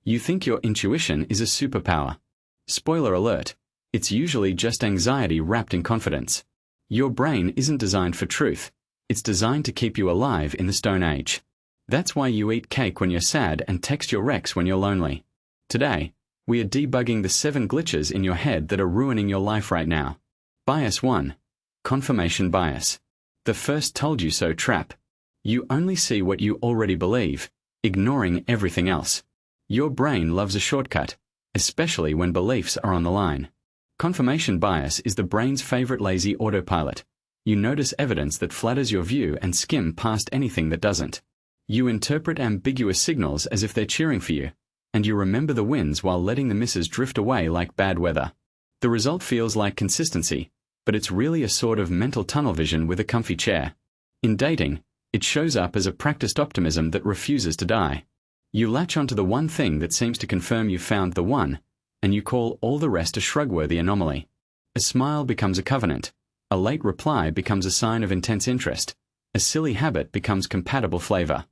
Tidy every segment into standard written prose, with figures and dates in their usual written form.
You think your intuition is a superpower. Spoiler alert, it's usually just anxiety wrapped in confidence. Your brain isn't designed for truth. It's designed to keep you alive in the Stone Age. That's why you eat cake when you're sad and text your ex when you're lonely. Today, we are debugging the 7 glitches in your head that are ruining your life right now. Bias 1. Confirmation bias. The first told you so trap. You only see what you already believe, ignoring everything else. Your brain loves a shortcut, especially when beliefs are on the line. Confirmation bias is the brain's favorite lazy autopilot. You notice evidence that flatters your view and skim past anything that doesn't. You interpret ambiguous signals as if they're cheering for you, and you remember the wins while letting the misses drift away like bad weather. The result feels like consistency, but it's really a sort of mental tunnel vision with a comfy chair. In dating, it shows up as a practiced optimism that refuses to die. You latch onto the one thing that seems to confirm you've found the one, and you call all the rest a shrug-worthy anomaly. A smile becomes a covenant. A late reply becomes a sign of intense interest. A silly habit becomes compatible flavor.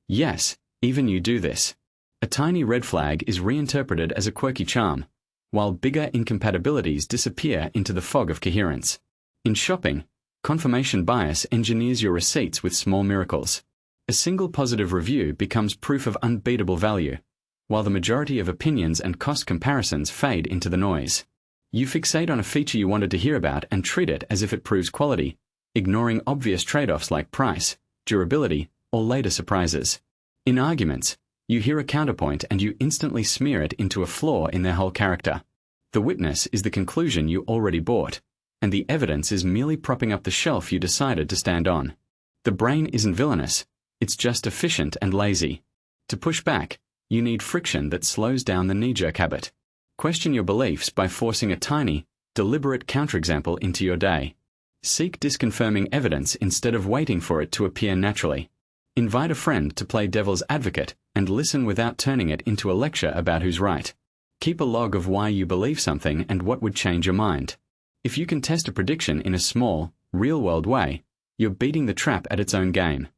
Yes, even you do this. A tiny red flag is reinterpreted as a quirky charm, while bigger incompatibilities disappear into the fog of coherence. In shopping, confirmation bias engineers your receipts with small miracles. A single positive review becomes proof of unbeatable value, while the majority of opinions and cost comparisons fade into the noise. You fixate on a feature you wanted to hear about and treat it as if it proves quality, ignoring obvious trade-offs like price, durability, or later surprises. In arguments, you hear a counterpoint and you instantly smear it into a flaw in their whole character. The witness is the conclusion you already bought, and the evidence is merely propping up the shelf you decided to stand on. The brain isn't villainous, it's just efficient and lazy. To push back, you need friction that slows down the knee-jerk habit. Question your beliefs by forcing a tiny, deliberate counterexample into your day. Seek disconfirming evidence instead of waiting for it to appear naturally. Invite a friend to play devil's advocate and listen without turning it into a lecture about who's right. Keep a log of why you believe something and what would change your mind. If you can test a prediction in a small, real-world way, you're beating the trap at its own game.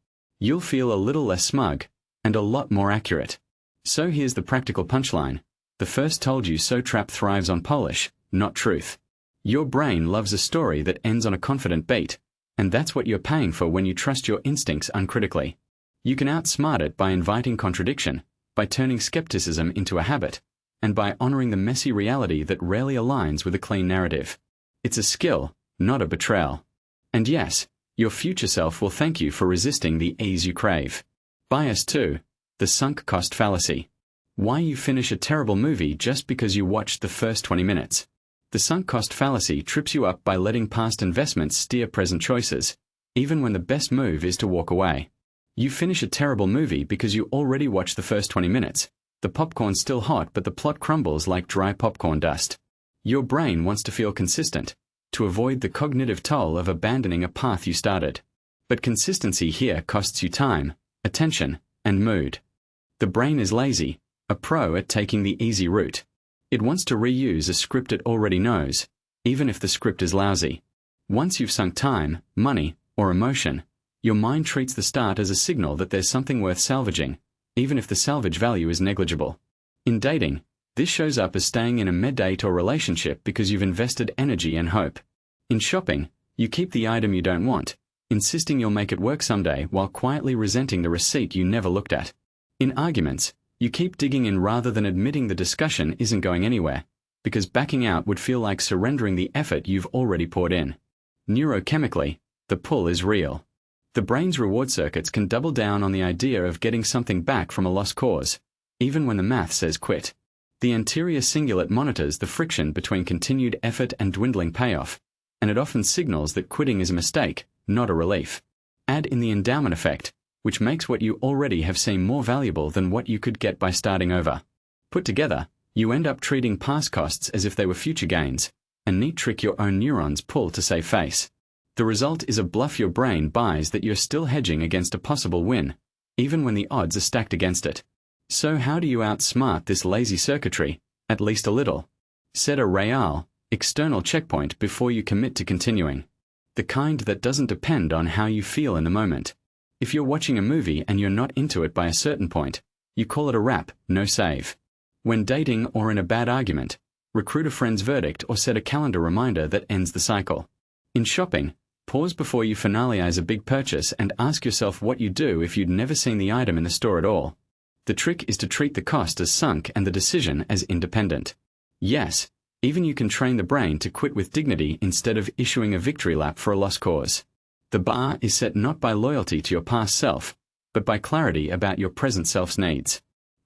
You'll feel a little less smug, and a lot more accurate. So here's the practical punchline. The first told you so trap thrives on polish, not truth. Your brain loves a story that ends on a confident beat, and that's what you're paying for when you trust your instincts uncritically. You can outsmart it by inviting contradiction, by turning skepticism into a habit, and by honoring the messy reality that rarely aligns with a clean narrative. It's a skill, not a betrayal. And yes, your future self will thank you for resisting the ease you crave. Bias 2. The Sunk Cost Fallacy. Why you finish a terrible movie just because you watched the first 20 minutes. The sunk cost fallacy trips you up by letting past investments steer present choices, even when the best move is to walk away. You finish a terrible movie because you already watched the first 20 minutes. The popcorn's still hot, but the plot crumbles like dry popcorn dust. Your brain wants to feel consistent, to avoid the cognitive toll of abandoning a path you started. But consistency here costs you time, attention, and mood. The brain is lazy, a pro at taking the easy route. It wants to reuse a script it already knows, even if the script is lousy. Once you've sunk time, money, or emotion, your mind treats the start as a signal that there's something worth salvaging, even if the salvage value is negligible. In dating, this shows up as staying in a mid-date or relationship because you've invested energy and hope. In shopping, you keep the item you don't want, insisting you'll make it work someday while quietly resenting the receipt you never looked at. In arguments, you keep digging in rather than admitting the discussion isn't going anywhere, because backing out would feel like surrendering the effort you've already poured in. Neurochemically, the pull is real. The brain's reward circuits can double down on the idea of getting something back from a lost cause, even when the math says quit. The anterior cingulate monitors the friction between continued effort and dwindling payoff, and it often signals that quitting is a mistake, not a relief. Add in the endowment effect, which makes what you already have seem more valuable than what you could get by starting over. Put together, you end up treating past costs as if they were future gains, a neat trick your own neurons pull to save face. The result is a bluff your brain buys that you're still hedging against a possible win, even when the odds are stacked against it. So how do you outsmart this lazy circuitry, at least a little? Set a real, external checkpoint before you commit to continuing. The kind that doesn't depend on how you feel in the moment. If you're watching a movie and you're not into it by a certain point, you call it a wrap, no save. When dating or in a bad argument, recruit a friend's verdict or set a calendar reminder that ends the cycle. In shopping, pause before you finalize a big purchase and ask yourself what you'd do if you'd never seen the item in the store at all. The trick is to treat the cost as sunk and the decision as independent. Yes, even you can train the brain to quit with dignity instead of issuing a victory lap for a lost cause. The bar is set not by loyalty to your past self, but by clarity about your present self's needs.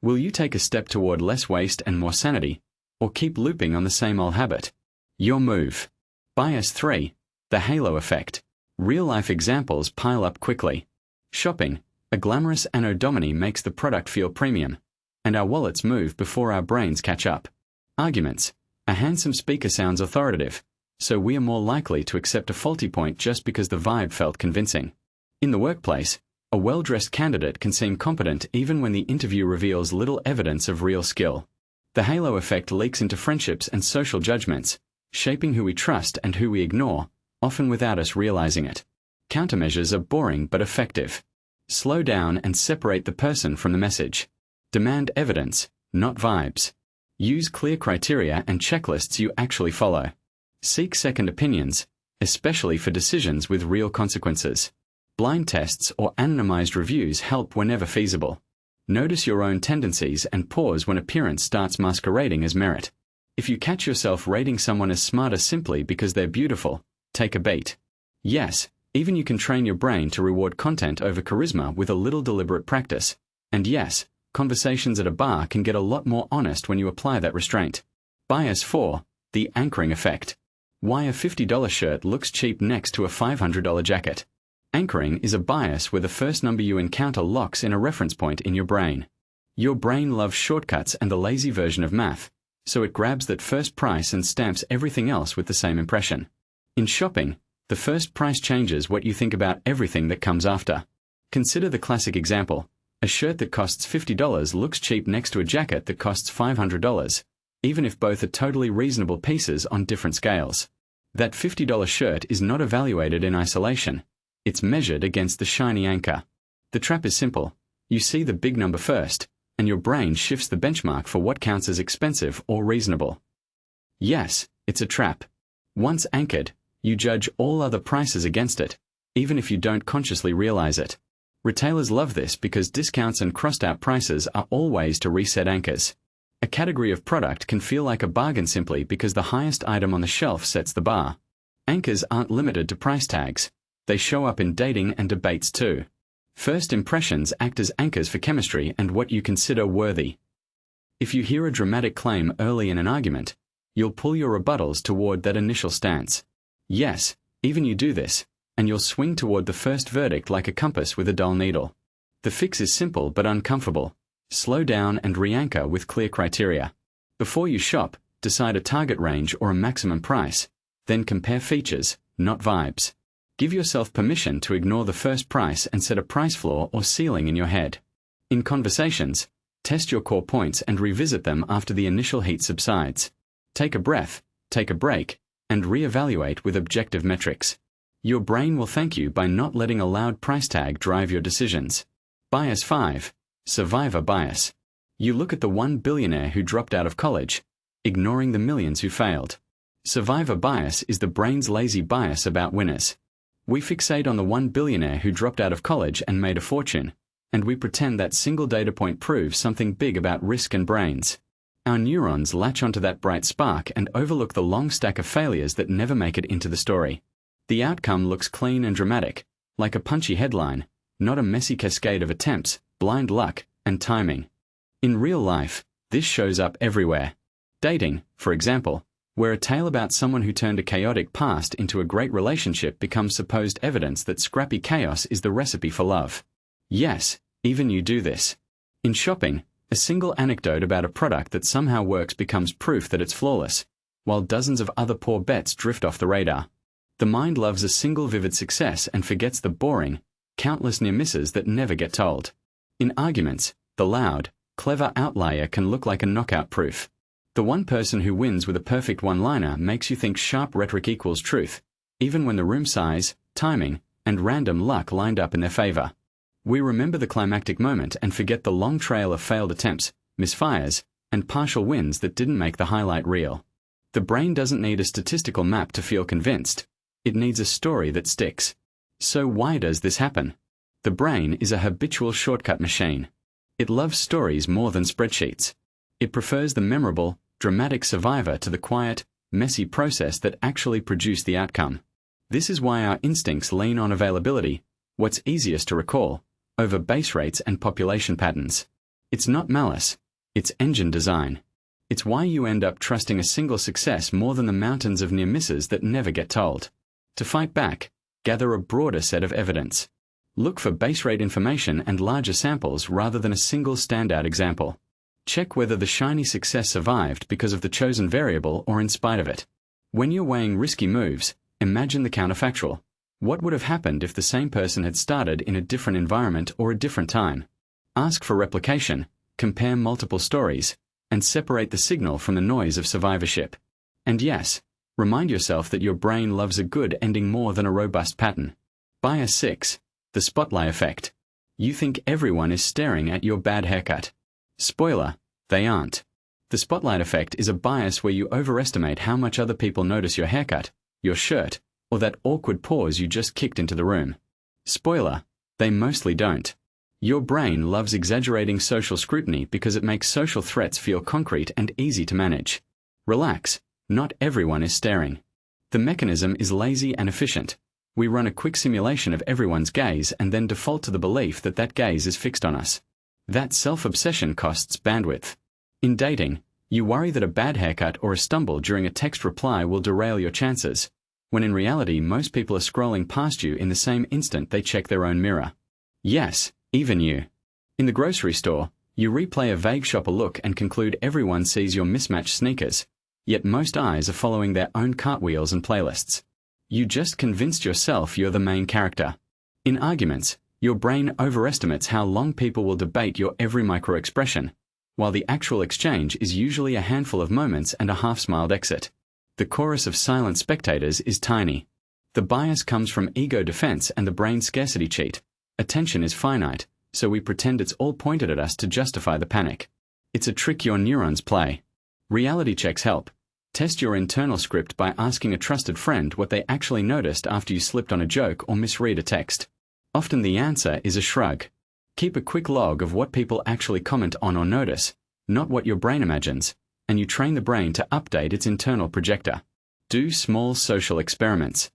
Will you take a step toward less waste and more sanity, or keep looping on the same old habit? Your move. Bias 3. The halo effect. Real-life examples pile up quickly. Shopping. A glamorous anno domini makes the product feel premium, and our wallets move before our brains catch up. Arguments. A handsome speaker sounds authoritative, so we are more likely to accept a faulty point just because the vibe felt convincing. In the workplace, a well-dressed candidate can seem competent even when the interview reveals little evidence of real skill. The halo effect leaks into friendships and social judgments, shaping who we trust and who we ignore, often without us realizing it. Countermeasures are boring but effective. Slow down and separate the person from the message. Demand evidence, not vibes. Use clear criteria and checklists you actually follow. Seek second opinions, especially for decisions with real consequences. Blind tests or anonymized reviews help whenever feasible. Notice your own tendencies and pause when appearance starts masquerading as merit. If you catch yourself rating someone as smarter simply because they're beautiful, take a bait. Yes, even you can train your brain to reward content over charisma with a little deliberate practice. And yes, conversations at a bar can get a lot more honest when you apply that restraint. Bias 4. The anchoring effect. Why a $50 shirt looks cheap next to a $500 jacket. Anchoring is a bias where the first number you encounter locks in a reference point in your brain. Your brain loves shortcuts and the lazy version of math, so it grabs that first price and stamps everything else with the same impression. In shopping, the first price changes what you think about everything that comes after. Consider the classic example. A shirt that costs $50 looks cheap next to a jacket that costs $500, even if both are totally reasonable pieces on different scales. That $50 shirt is not evaluated in isolation. It's measured against the shiny anchor. The trap is simple. You see the big number first, and your brain shifts the benchmark for what counts as expensive or reasonable. Yes, it's a trap. Once anchored, you judge all other prices against it, even if you don't consciously realize it. Retailers love this because discounts and crossed-out prices are all ways to reset anchors. A category of product can feel like a bargain simply because the highest item on the shelf sets the bar. Anchors aren't limited to price tags. They show up in dating and debates too. First impressions act as anchors for chemistry and what you consider worthy. If you hear a dramatic claim early in an argument, you'll pull your rebuttals toward that initial stance. Yes, even you do this, and you'll swing toward the first verdict like a compass with a dull needle. The fix is simple but uncomfortable. Slow down and re-anchor with clear criteria. Before you shop, decide a target range or a maximum price, then compare features, not vibes. Give yourself permission to ignore the first price and set a price floor or ceiling in your head. In conversations, test your core points and revisit them after the initial heat subsides. Take a breath, take a break, and re-evaluate with objective metrics. Your brain will thank you by not letting a loud price tag drive your decisions. Bias 5. Survivor bias. You look at the one billionaire who dropped out of college, ignoring the millions who failed. Survivor bias is the brain's lazy bias about winners. We fixate on the one billionaire who dropped out of college and made a fortune, and we pretend that single data point proves something big about risk and brains. Our neurons latch onto that bright spark and overlook the long stack of failures that never make it into the story. The outcome looks clean and dramatic, like a punchy headline, not a messy cascade of attempts, blind luck, and timing. In real life, this shows up everywhere. Dating, for example, where a tale about someone who turned a chaotic past into a great relationship becomes supposed evidence that scrappy chaos is the recipe for love. Yes, even you do this. In shopping, a single anecdote about a product that somehow works becomes proof that it's flawless, while dozens of other poor bets drift off the radar. The mind loves a single vivid success and forgets the boring, countless near misses that never get told. In arguments, the loud, clever outlier can look like a knockout proof. The one person who wins with a perfect one-liner makes you think sharp rhetoric equals truth, even when the room size, timing, and random luck lined up in their favor. We remember the climactic moment and forget the long trail of failed attempts, misfires, and partial wins that didn't make the highlight reel. The brain doesn't need a statistical map to feel convinced. It needs a story that sticks. So why does this happen? The brain is a habitual shortcut machine. It loves stories more than spreadsheets. It prefers the memorable, dramatic survivor to the quiet, messy process that actually produced the outcome. This is why our instincts lean on availability, what's easiest to recall, over base rates and population patterns. It's not malice. It's engine design. It's why you end up trusting a single success more than the mountains of near misses that never get told. To fight back, gather a broader set of evidence. Look for base rate information and larger samples rather than a single standout example. Check whether the shiny success survived because of the chosen variable or in spite of it. When you're weighing risky moves, imagine the counterfactual. What would have happened if the same person had started in a different environment or a different time? Ask for replication, compare multiple stories, and separate the signal from the noise of survivorship. And yes, remind yourself that your brain loves a good ending more than a robust pattern. Bias 6. The spotlight effect. You think everyone is staring at your bad haircut. Spoiler, they aren't. The spotlight effect is a bias where you overestimate how much other people notice your haircut, your shirt, or that awkward pause you just kicked into the room. Spoiler, they mostly don't. Your brain loves exaggerating social scrutiny because it makes social threats feel concrete and easy to manage. Relax, not everyone is staring. The mechanism is lazy and efficient. We run a quick simulation of everyone's gaze and then default to the belief that that gaze is fixed on us. That self-obsession costs bandwidth. In dating, you worry that a bad haircut or a stumble during a text reply will derail your chances, when in reality most people are scrolling past you in the same instant they check their own mirror. Yes, even you. In the grocery store, you replay a vague shopper look and conclude everyone sees your mismatched sneakers, yet most eyes are following their own cartwheels and playlists. You just convinced yourself you're the main character. In arguments, your brain overestimates how long people will debate your every micro-expression, while the actual exchange is usually a handful of moments and a half-smiled exit. The chorus of silent spectators is tiny. The bias comes from ego defense and the brain's scarcity cheat. Attention is finite, so we pretend it's all pointed at us to justify the panic. It's a trick your neurons play. Reality checks help. Test your internal script by asking a trusted friend what they actually noticed after you slipped on a joke or misread a text. Often the answer is a shrug. Keep a quick log of what people actually comment on or notice, not what your brain imagines, and you train the brain to update its internal projector. Do small social experiments.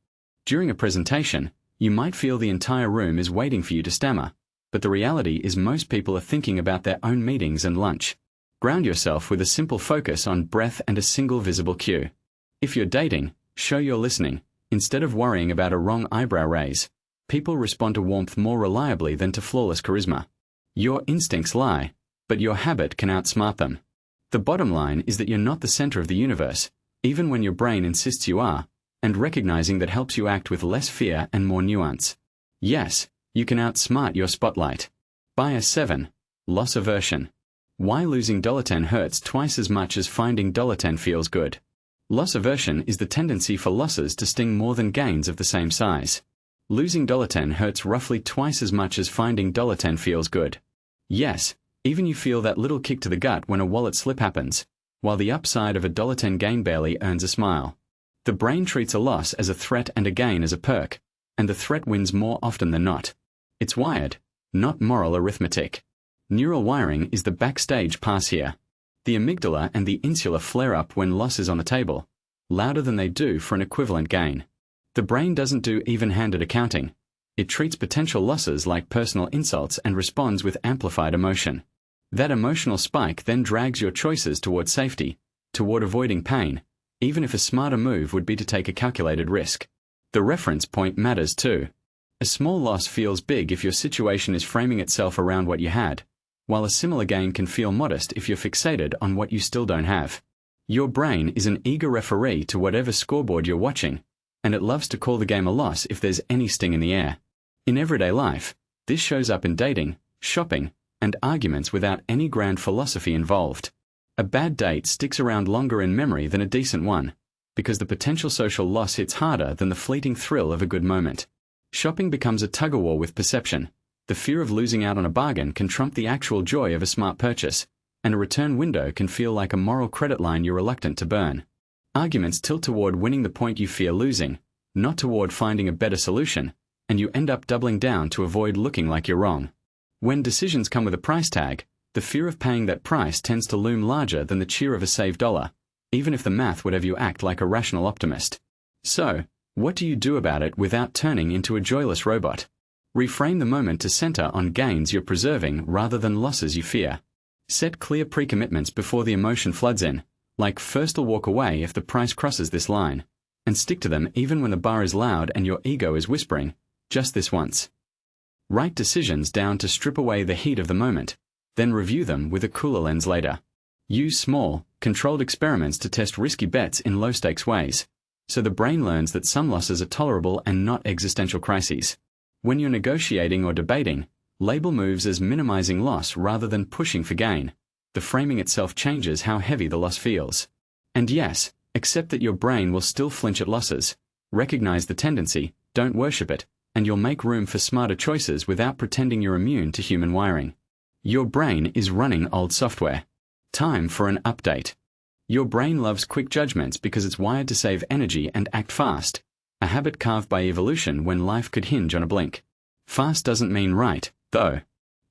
During a presentation, you might feel the entire room is waiting for you to stammer, but the reality is most people are thinking about their own meetings and lunch. Ground yourself with a simple focus on breath and a single visible cue. If you're dating, show you're listening, instead of worrying about a wrong eyebrow raise. People respond to warmth more reliably than to flawless charisma. Your instincts lie, but your habit can outsmart them. The bottom line is that you're not the center of the universe, even when your brain insists you are, and recognizing that helps you act with less fear and more nuance. Yes, you can outsmart your spotlight. Bias 7. Loss aversion. Why losing $10 hurts twice as much as finding $10 feels good. Loss aversion is the tendency for losses to sting more than gains of the same size. Losing $10 hurts roughly twice as much as finding $10 feels good. Yes, even you feel that little kick to the gut when a wallet slip happens, while the upside of a $10 gain barely earns a smile. The brain treats a loss as a threat and a gain as a perk, and the threat wins more often than not. It's wired, not moral arithmetic. Neural wiring is the backstage pass here. The amygdala and the insula flare up when loss is on the table, louder than they do for an equivalent gain. The brain doesn't do even-handed accounting. It treats potential losses like personal insults and responds with amplified emotion. That emotional spike then drags your choices toward safety, toward avoiding pain, even if a smarter move would be to take a calculated risk. The reference point matters too. A small loss feels big if your situation is framing itself around what you had, while a similar gain can feel modest if you're fixated on what you still don't have. Your brain is an eager referee to whatever scoreboard you're watching, and it loves to call the game a loss if there's any sting in the air. In everyday life, this shows up in dating, shopping, and arguments without any grand philosophy involved. A bad date sticks around longer in memory than a decent one, because the potential social loss hits harder than the fleeting thrill of a good moment. Shopping becomes a tug-of-war with perception. The fear of losing out on a bargain can trump the actual joy of a smart purchase, and a return window can feel like a moral credit line you're reluctant to burn. Arguments tilt toward winning the point you fear losing, not toward finding a better solution, and you end up doubling down to avoid looking like you're wrong. When decisions come with a price tag, the fear of paying that price tends to loom larger than the cheer of a saved dollar, even if the math would have you act like a rational optimist. So, what do you do about it without turning into a joyless robot? Reframe the moment to center on gains you're preserving rather than losses you fear. Set clear pre-commitments before the emotion floods in, like first I'll walk away if the price crosses this line, and stick to them even when the bar is loud and your ego is whispering, just this once. Write decisions down to strip away the heat of the moment, then review them with a cooler lens later. Use small, controlled experiments to test risky bets in low-stakes ways, so the brain learns that some losses are tolerable and not existential crises. When you're negotiating or debating, label moves as minimizing loss rather than pushing for gain. The framing itself changes how heavy the loss feels. And yes, accept that your brain will still flinch at losses. Recognize the tendency, don't worship it, and you'll make room for smarter choices without pretending you're immune to human wiring. Your brain is running old software. Time for an update. Your brain loves quick judgments because it's wired to save energy and act fast, a habit carved by evolution when life could hinge on a blink. Fast doesn't mean right, though.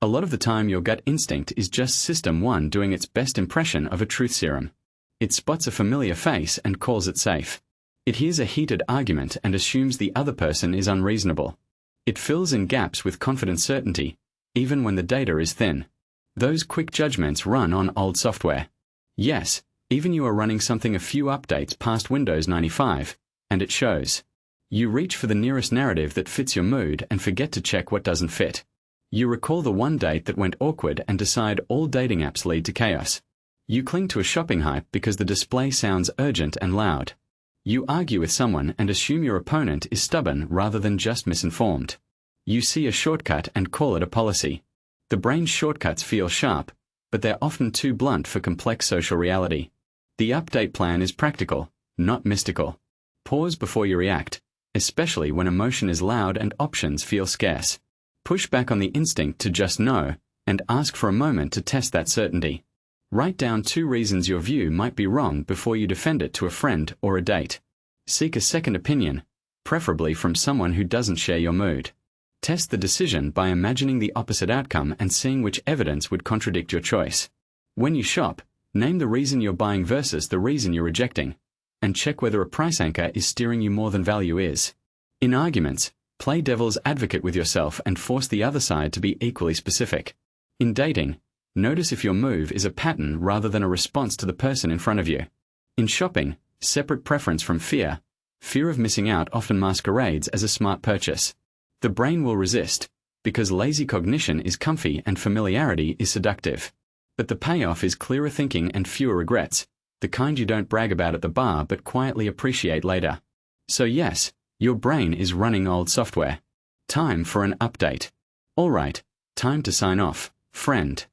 A lot of the time your gut instinct is just System 1 doing its best impression of a truth serum. It spots a familiar face and calls it safe. It hears a heated argument and assumes the other person is unreasonable. It fills in gaps with confident certainty, even when the data is thin. Those quick judgments run on old software. Yes, even you are running something a few updates past Windows 95, and it shows. You reach for the nearest narrative that fits your mood and forget to check what doesn't fit. You recall the one date that went awkward and decide all dating apps lead to chaos. You cling to a shopping hype because the display sounds urgent and loud. You argue with someone and assume your opponent is stubborn rather than just misinformed. You see a shortcut and call it a policy. The brain's shortcuts feel sharp, but they're often too blunt for complex social reality. The update plan is practical, not mystical. Pause before you react, especially when emotion is loud and options feel scarce. Push back on the instinct to just know, and ask for a moment to test that certainty. Write down 2 reasons your view might be wrong before you defend it to a friend or a date. Seek a second opinion, preferably from someone who doesn't share your mood. Test the decision by imagining the opposite outcome and seeing which evidence would contradict your choice. When you shop, name the reason you're buying versus the reason you're rejecting, and check whether a price anchor is steering you more than value is. In arguments, play devil's advocate with yourself and force the other side to be equally specific. In dating, notice if your move is a pattern rather than a response to the person in front of you. In shopping, separate preference from fear. Fear of missing out often masquerades as a smart purchase. The brain will resist, because lazy cognition is comfy and familiarity is seductive. But the payoff is clearer thinking and fewer regrets, the kind you don't brag about at the bar but quietly appreciate later. So yes, your brain is running old software. Time for an update. Alright, time to sign off, friend.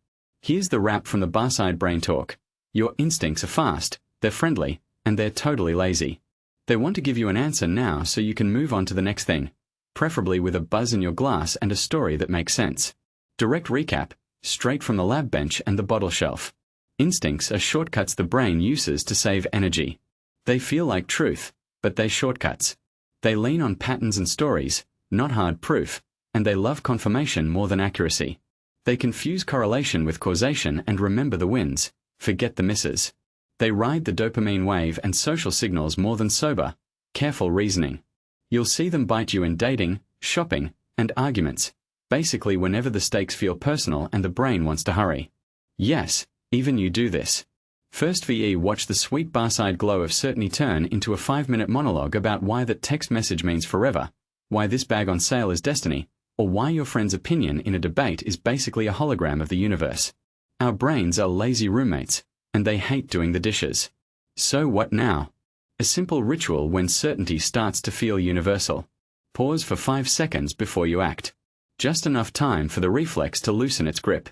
Here's the wrap from the Barside Brain Talk. Your instincts are fast, they're friendly, and they're totally lazy. They want to give you an answer now so you can move on to the next thing, preferably with a buzz in your glass and a story that makes sense. Direct recap, straight from the lab bench and the bottle shelf. Instincts are shortcuts the brain uses to save energy. They feel like truth, but they're shortcuts. They lean on patterns and stories, not hard proof, and they love confirmation more than accuracy. They confuse correlation with causation and remember the wins, forget the misses. They ride the dopamine wave and social signals more than sober, careful reasoning. You'll see them bite you in dating, shopping, and arguments, basically whenever the stakes feel personal and the brain wants to hurry. Yes, even you do this. First VE watch the sweet barside glow of certainty turn into a 5-minute monologue about why that text message means forever, why this bag on sale is destiny, or why your friend's opinion in a debate is basically a hologram of the universe. Our brains are lazy roommates, and they hate doing the dishes. So what now? A simple ritual when certainty starts to feel universal. Pause for 5 seconds before you act. Just enough time for the reflex to loosen its grip.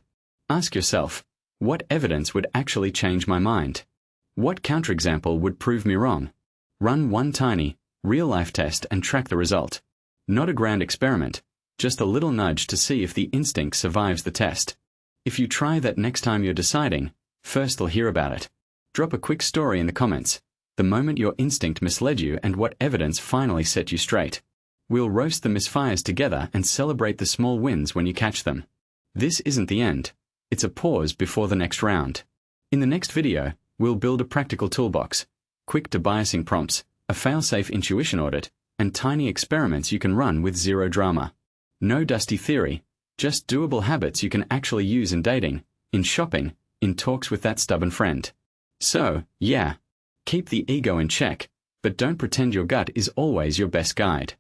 Ask yourself, what evidence would actually change my mind? What counterexample would prove me wrong? Run one tiny, real-life test and track the result. Not a grand experiment, just a little nudge to see if the instinct survives the test. If you try that next time you're deciding, First they'll hear about it. Drop a quick story in the comments, the moment your instinct misled you and what evidence finally set you straight. We'll roast the misfires together and celebrate the small wins when you catch them. This isn't the end. It's a pause before the next round. In the next video, we'll build a practical toolbox, quick debiasing prompts, a fail-safe intuition audit, and tiny experiments you can run with zero drama. No dusty theory, just doable habits you can actually use in dating, in shopping, in talks with that stubborn friend. So, yeah, keep the ego in check, but don't pretend your gut is always your best guide.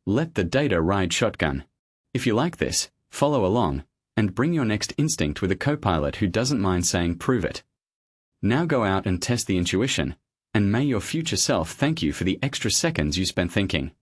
Let the data ride shotgun. If you like this, follow along, and bring your next instinct with a co-pilot who doesn't mind saying prove it. Now go out and test the intuition, and may your future self thank you for the extra seconds you spent thinking.